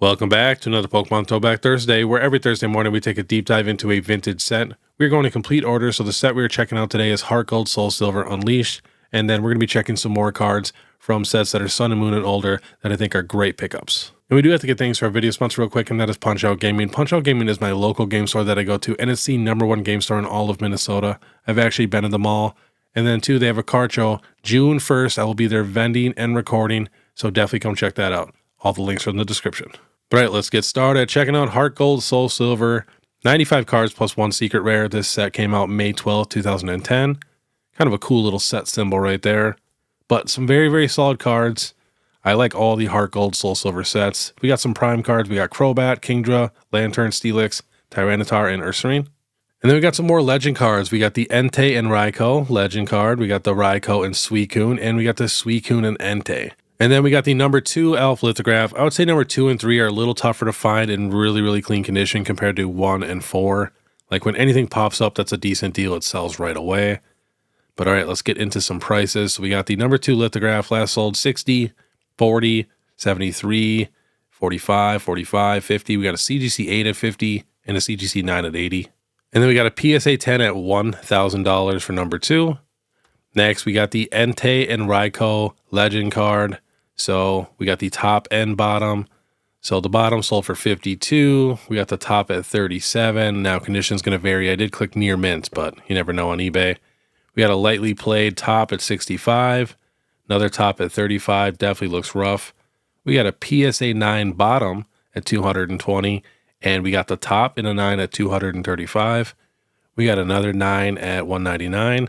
Welcome back to another Pokemon Throwback Thursday, where every Thursday morning we take a deep dive into a vintage set. We're going in complete order, so the set we're checking out today is Heart Gold, Soul Silver, Unleashed, and then we're going to be checking some more cards from sets that are Sun and Moon and older that I think are great pickups. And we do have to get things for our video sponsor real quick, and that is Punch-Out Gaming. Punch-Out Gaming is my local game store that I go to, and it's the #1 game store in all of Minnesota. I've actually been to them all. And then two, they have a card show June 1st. I will be there vending and recording, so definitely come check that out. All the links are in the description. All right, let's get started. Checking out Heart Gold, Soul Silver, 95 cards plus 1 secret rare. This set came out May 12th, 2010. Kind of a cool little set symbol right there. But some very, very solid cards. I like all the Heart Gold, Soul Silver sets. We got some prime cards. We got Crobat, Kingdra, Lantern, Steelix, Tyranitar, and Ursaring. And then we got some more legend cards. We got the Entei and Raikou legend card. We got the Raikou and Suicune. And we got the Suicune and Entei. And then we got the number 2 Elf lithograph. I would say number 2 and 3 are a little tougher to find in really, really clean condition compared to 1 and 4. Like when anything pops up that's a decent deal, it sells right away. But all right, let's get into some prices. So we got the number 2 lithograph, last sold 60, 40, 73, 45, 45, 50. We got a CGC 8 at 50 and a CGC 9 at 80. And then we got a PSA 10 at $1,000 for number 2. Next, we got the Entei and Raikou legend card. So we got the top and bottom. So the bottom sold for 52. We got the top at 37. Now condition's going to vary. I did click near mint, but you never know on eBay. We got a lightly played top at 65. Another top at 35. Definitely looks rough. We got a PSA 9 bottom at 220. And we got the top in a 9 at 235. We got another 9 at 199.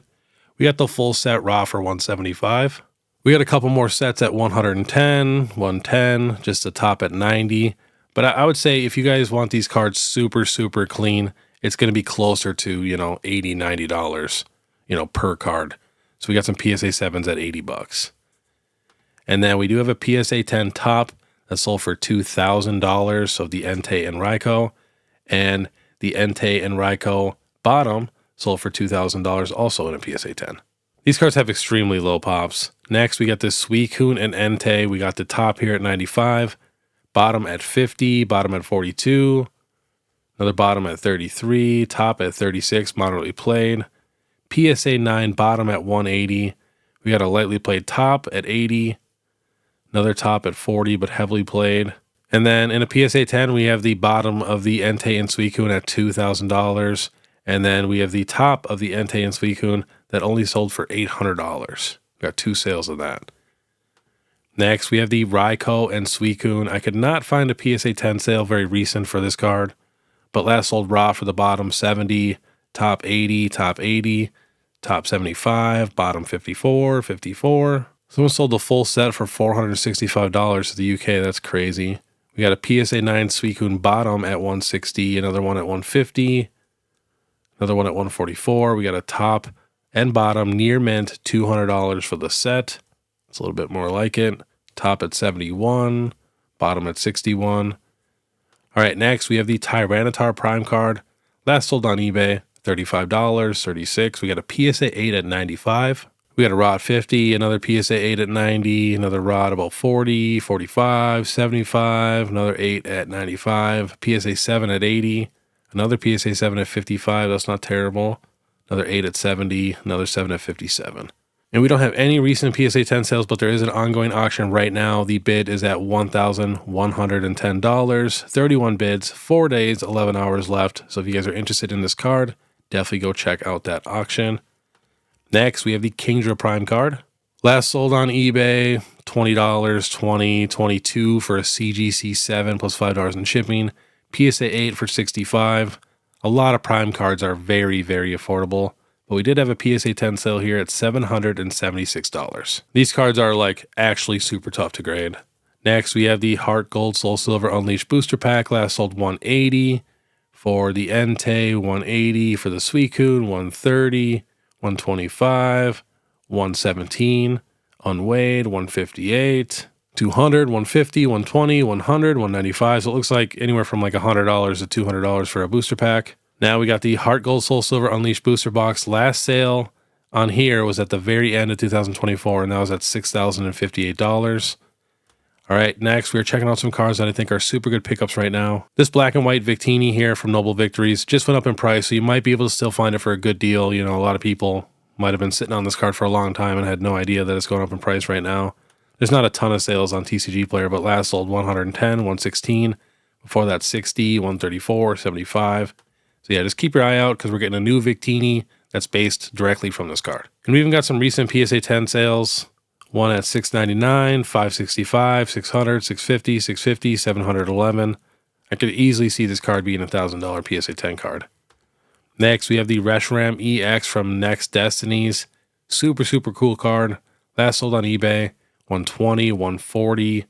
We got the full set raw for 175. We got a couple more sets at 110, 110, just the top at 90. But I would say if you guys want these cards super, super clean, it's going to be closer to, $80, $90, per card. So we got some PSA 7s at $80. And then we do have a PSA 10 top that sold for $2,000. So the Entei and Raikou. And the Entei and Raikou bottom sold for $2,000 also in a PSA 10. These cards have extremely low pops. Next, we got this Suicune and Entei. We got the top here at 95, bottom at 50, bottom at 42, another bottom at 33, top at 36, moderately played. PSA 9 bottom at 180. We got a lightly played top at 80, another top at 40, but heavily played. And then in a PSA 10, we have the bottom of the Entei and Suicune at $2,000. And then we have the top of the Entei and Suicune that only sold for $800. We got 2 sales of that. Next, we have the Raikou and Suicune. I could not find a PSA 10 sale very recent for this card, but last sold raw for the bottom 70, top 80, top 80, top 75, bottom 54, 54. Someone sold the full set for $465 to the UK. That's crazy. We got a PSA 9 Suicune bottom at 160, another one at 150. Another one at 144. We got a top and bottom near mint, $200 for the set. It's a little bit more like it. Top at 71, bottom at 61. All right, next we have the Tyranitar Prime card. Last sold on eBay, $35, $36. We got a PSA 8 at 95. We got a raw at 50, another PSA 8 at 90, another raw at about 40, 45, 75, another 8 at 95, PSA 7 at 80. Another PSA 7 at 55, that's not terrible. Another 8 at 70, another 7 at 57. And we don't have any recent PSA 10 sales, but there is an ongoing auction right now. The bid is at $1,110. 31 bids, 4 days, 11 hours left. So if you guys are interested in this card, definitely go check out that auction. Next, we have the Kingdra Prime card. Last sold on eBay, $20, $20, $22 for a CGC 7 plus $5 in shipping. PSA 8 for $65. A lot of prime cards are very, very affordable, but we did have a PSA 10 sale here at $776. These cards are actually super tough to grade. Next, we have the Heart Gold, Soul Silver Unleashed Booster Pack. Last sold $180 for the Entei, $180 for the Suicune, $130, $125, $117, unweighed, $158. $200, $150, $120, $100, $195. So it looks like anywhere from $100 to $200 for a booster pack. Now we got the Heart Gold Soul Silver Unleashed booster box. Last sale on here was at the very end of 2024, and that was at $6,058. All right, next we're checking out some cards that I think are super good pickups right now. This black and white Victini here from Noble Victories just went up in price, so you might be able to still find it for a good deal. You know, a lot of people might have been sitting on this card for a long time and had no idea that it's going up in price right now. There's not a ton of sales on TCG Player, but last sold 110, 116. Before that, 60, 134, 75. So yeah, just keep your eye out because we're getting a new Victini that's based directly from this card. And we even got some recent PSA 10 sales. One at $699, $565, $600, $650, $650, $711. I could easily see this card being a $1,000 PSA 10 card. Next, we have the Reshiram EX from Next Destinies. Super, super cool card. Last sold on eBay, 120, 140.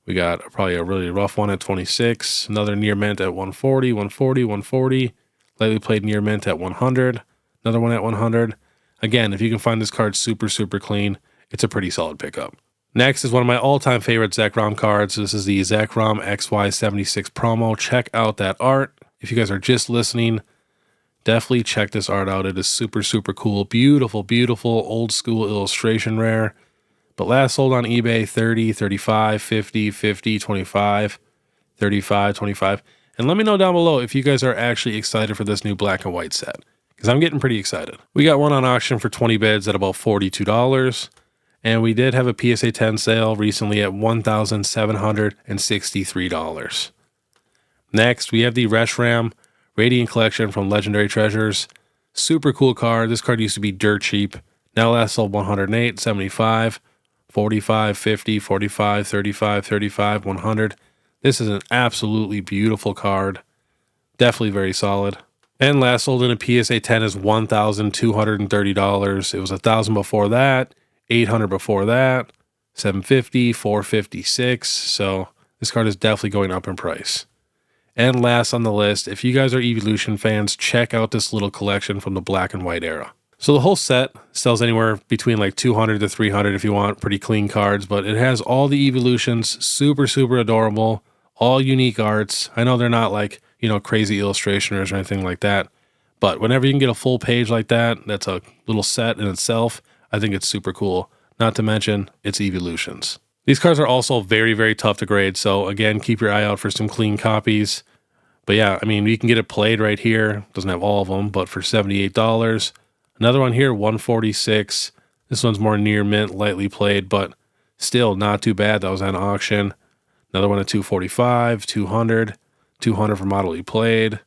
We got probably a really rough one at 26. Another near mint at 140, 140, 140. Lately played near mint at 100. Another one at 100. Again, if you can find this card super, super clean, it's a pretty solid pickup. Next is one of my all-time favorite Zekrom cards. This is the Zekrom XY76 promo. Check out that art. If you guys are just listening, definitely check this art out. It is super, super cool. Beautiful, beautiful old school illustration rare. But last sold on eBay, 30, 35, 50, 50, 25, 35, 25. And let me know down below if you guys are actually excited for this new black and white set, because I'm getting pretty excited. We got one on auction for 20 bids at about $42. And we did have a PSA 10 sale recently at $1,763. Next, we have the Reshiram Radiant Collection from Legendary Treasures. Super cool card. This card used to be dirt cheap. Now last sold 108, 75, 45, 50, 45, 35, 35, 100. This is an absolutely beautiful card. Definitely very solid. And last sold in a PSA 10 is $1,230. It was $1,000 before that. 800 before that, 750, 456. So this card is definitely going up in price. And last on the list, if you guys are Evolution fans, check out this little collection from the black and white era. So the whole set sells anywhere between like 200 to 300 if you want pretty clean cards, but it has all the evolutions, super, super adorable, all unique arts. I know they're not like, you know, crazy illustrationers or anything like that, but whenever you can get a full page like that, that's a little set in itself. I think it's super cool, not to mention its evolutions. These cards are also very, very tough to grade, so again, keep your eye out for some clean copies. But yeah, I mean, you can get it played right here. Doesn't have all of them, but for $78. Another one here, $146. This one's more near mint, lightly played, but still not too bad. That was on auction. Another one at $245, $200, $200 for moderately played,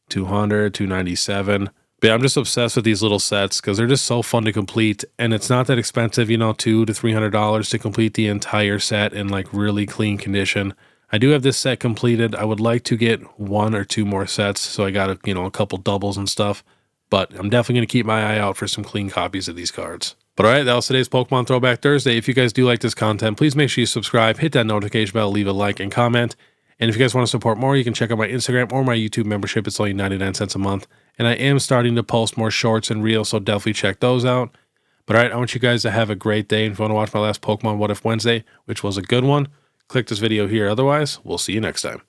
$200, $297. But yeah, I'm just obsessed with these little sets because they're just so fun to complete, and it's not that expensive, you know, $200 to $300 to complete the entire set in like really clean condition. I do have this set completed. I would like to get 1 or 2 more sets, so I got a couple doubles and stuff. But I'm definitely going to keep my eye out for some clean copies of these cards. But all right, that was today's Pokemon Throwback Thursday. If you guys do like this content, please make sure you subscribe, hit that notification bell, leave a like and comment. And if you guys want to support more, you can check out my Instagram or my YouTube membership. It's only 99 cents a month. And I am starting to post more shorts and reels, so definitely check those out. But all right, I want you guys to have a great day. And if you want to watch my last Pokemon What If Wednesday, which was a good one, click this video here. Otherwise, we'll see you next time.